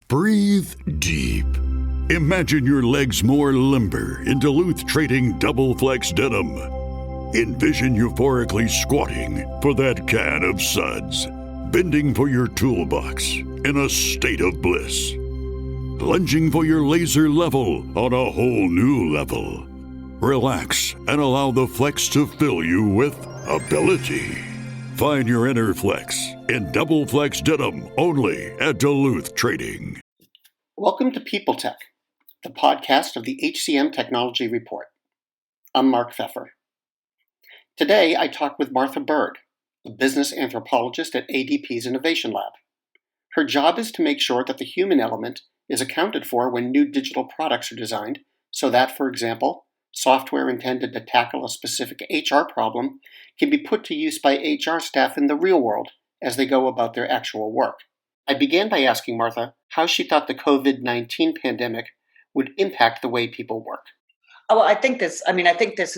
Breathe deep. Imagine your legs more limber in Duluth Trading Double Flex Denim. Envision euphorically squatting for that can of suds, bending for your toolbox in a state of bliss, lunging for your laser level on a whole new level. Relax and allow the flex to fill you with ability. Find your inner flex in Double Flex Denim only at Duluth Trading. Welcome to People Tech, the podcast of the HCM Technology Report. I'm Mark Pfeffer. Today I talk with Martha Bird, a business anthropologist at ADP's Innovation Lab. Her job is to make sure that the human element is accounted for when new digital products are designed so that, for example, software intended to tackle a specific HR problem can be put to use by HR staff in the real world as they go about their actual work. I began by asking Martha how she thought the COVID-19 pandemic would impact the way people work. Oh, I think this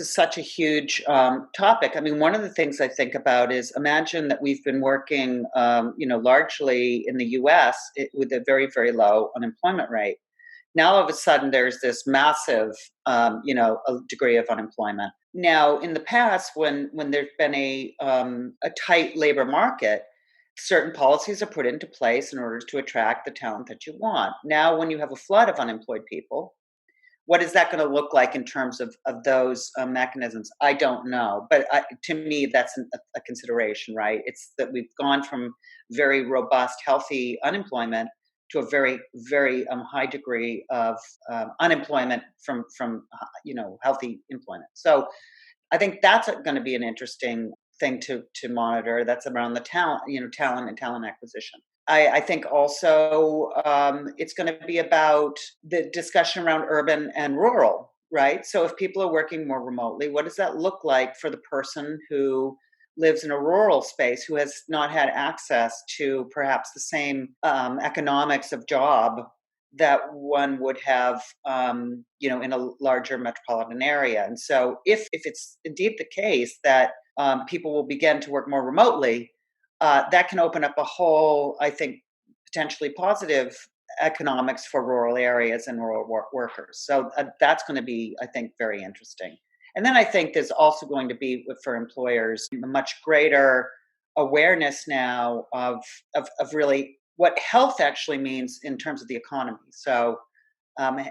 is such a huge topic. I mean, one of the things I think about is imagine that we've been working, largely in the U.S. With a very, very low unemployment rate. Now, all of a sudden, there's this massive, a degree of unemployment. Now, in the past, when there's been a tight labor market, certain policies are put into place in order to attract the talent that you want. Now, when you have a flood of unemployed people, what is that going to look like in terms of those mechanisms? I don't know. But to me, that's a consideration, right? It's that we've gone from very robust, healthy unemployment to a very, very high degree of unemployment from healthy employment. So I think that's going to be an interesting thing to monitor. That's around the talent and talent acquisition. I think also it's going to be about the discussion around urban and rural, right? So if people are working more remotely, what does that look like for the person who lives in a rural space, who has not had access to perhaps the same economics of job that one would have, in a larger metropolitan area? And so if it's indeed the case that people will begin to work more remotely, that can open up a whole, I think, potentially positive economics for rural areas and rural workers. So that's going to be, I think, very interesting. And then I think there's also going to be, for employers, a much greater awareness now of really what health actually means in terms of the economy. So, a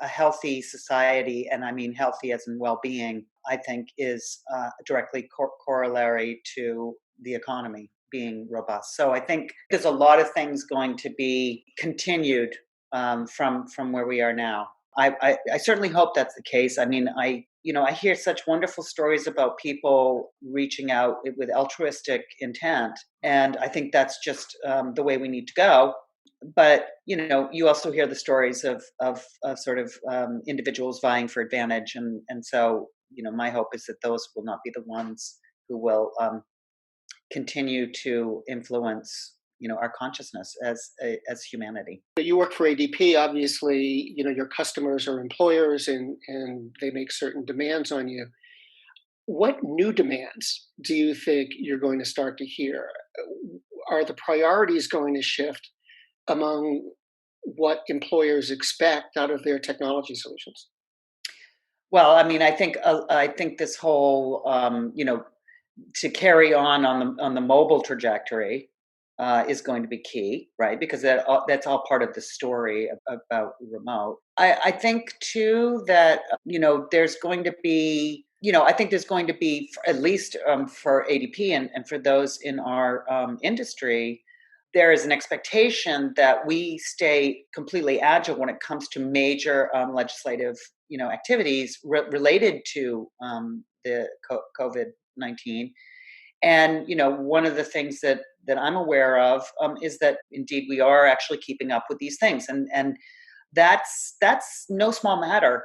healthy society, and I mean healthy as in well-being, I think is directly corollary to the economy being robust. So I think there's a lot of things going to be continued from where we are now. I certainly hope that's the case. I mean, I hear such wonderful stories about people reaching out with altruistic intent, and I think that's just the way we need to go. But you also hear the stories of individuals vying for advantage, and so my hope is that those will not be the ones who will continue to influence our consciousness as humanity. You work for ADP, obviously, your customers are employers and they make certain demands on you. What new demands do you think you're going to start to hear? Are the priorities going to shift among what employers expect out of their technology solutions? Well, I mean, I think this whole, to carry on the mobile trajectory is going to be key, right? Because that's all part of the story about remote. I think too that there's going to be at least for ADP and for those in our industry, there is an expectation that we stay completely agile when it comes to major legislative activities related to the COVID-19. And one of the things that I'm aware of is that indeed we are actually keeping up with these things, and that's no small matter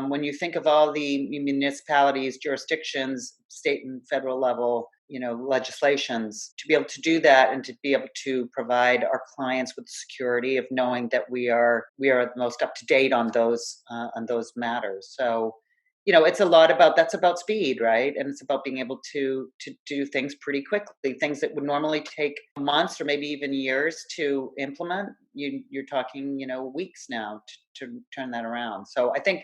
when you think of all the municipalities, jurisdictions, state and federal level legislations, to be able to do that and to be able to provide our clients with the security of knowing that we are the most up to date on those matters. So it's that's about speed, right? And it's about being able to do things pretty quickly, things that would normally take months or maybe even years to implement. You're talking, weeks now to turn that around. So I think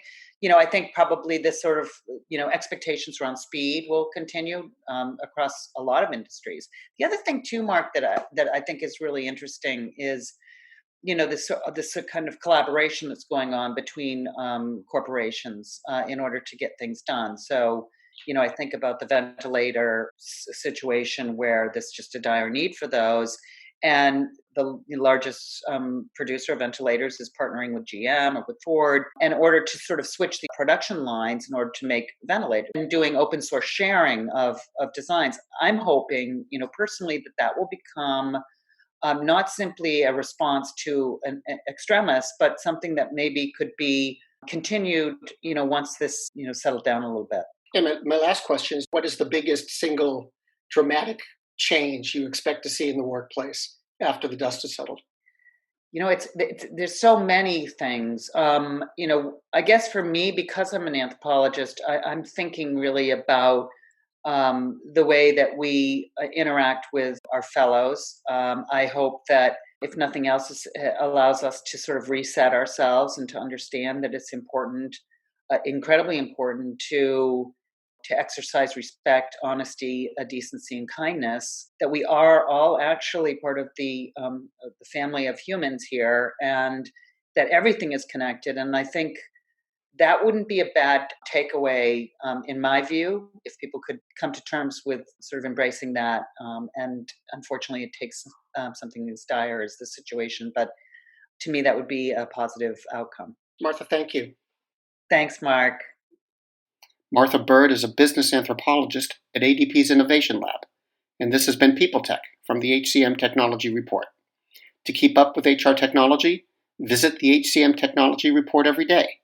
probably this sort of, expectations around speed will continue across a lot of industries. The other thing too, Mark, that I think is really interesting is, this kind of collaboration that's going on between corporations in order to get things done. So, I think about the ventilator situation where there's just a dire need for those. And the largest producer of ventilators is partnering with GM or with Ford in order to sort of switch the production lines in order to make ventilators and doing open source sharing of designs. I'm hoping, personally, that will become not simply a response to an extremis, but something that maybe could be continued, once this, settled down a little bit. And my last question is, what is the biggest single dramatic change you expect to see in the workplace after the dust is settled? There's so many things. I guess for me, because I'm an anthropologist, I'm thinking really about the way that we interact with our fellows. I hope that, if nothing else, allows us to sort of reset ourselves and to understand that it's important, incredibly important to exercise respect, honesty, decency, and kindness, that we are all actually part of the family of humans here, and that everything is connected. And I think that wouldn't be a bad takeaway, in my view, if people could come to terms with sort of embracing that. And unfortunately, it takes something as dire as this situation. But to me, that would be a positive outcome. Martha, thank you. Thanks, Mark. Martha Bird is a business anthropologist at ADP's Innovation Lab. And this has been People Tech from the HCM Technology Report. To keep up with HR technology, visit the HCM Technology Report every day.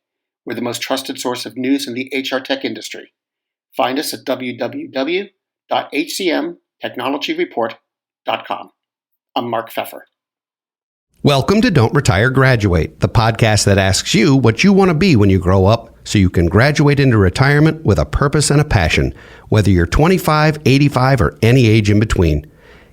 We're the most trusted source of news in the HR tech industry. Find us at www.hcmtechnologyreport.com. I'm Mark Pfeffer. Welcome to Don't Retire, Graduate, the podcast that asks you what you want to be when you grow up so you can graduate into retirement with a purpose and a passion, whether you're 25, 85, or any age in between.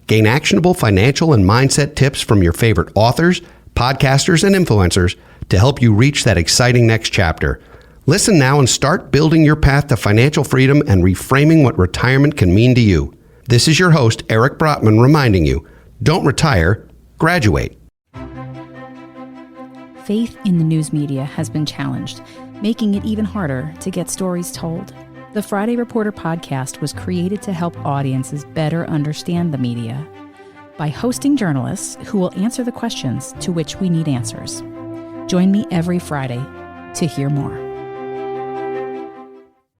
Gain actionable financial and mindset tips from your favorite authors, podcasters, and influencers to help you reach that exciting next chapter. Listen now and start building your path to financial freedom and reframing what retirement can mean to you. This is your host, Eric Brotman, reminding you, don't retire, graduate. Faith in the news media has been challenged, making it even harder to get stories told. The Friday Reporter podcast was created to help audiences better understand the media by hosting journalists who will answer the questions to which we need answers. Join me every Friday to hear more.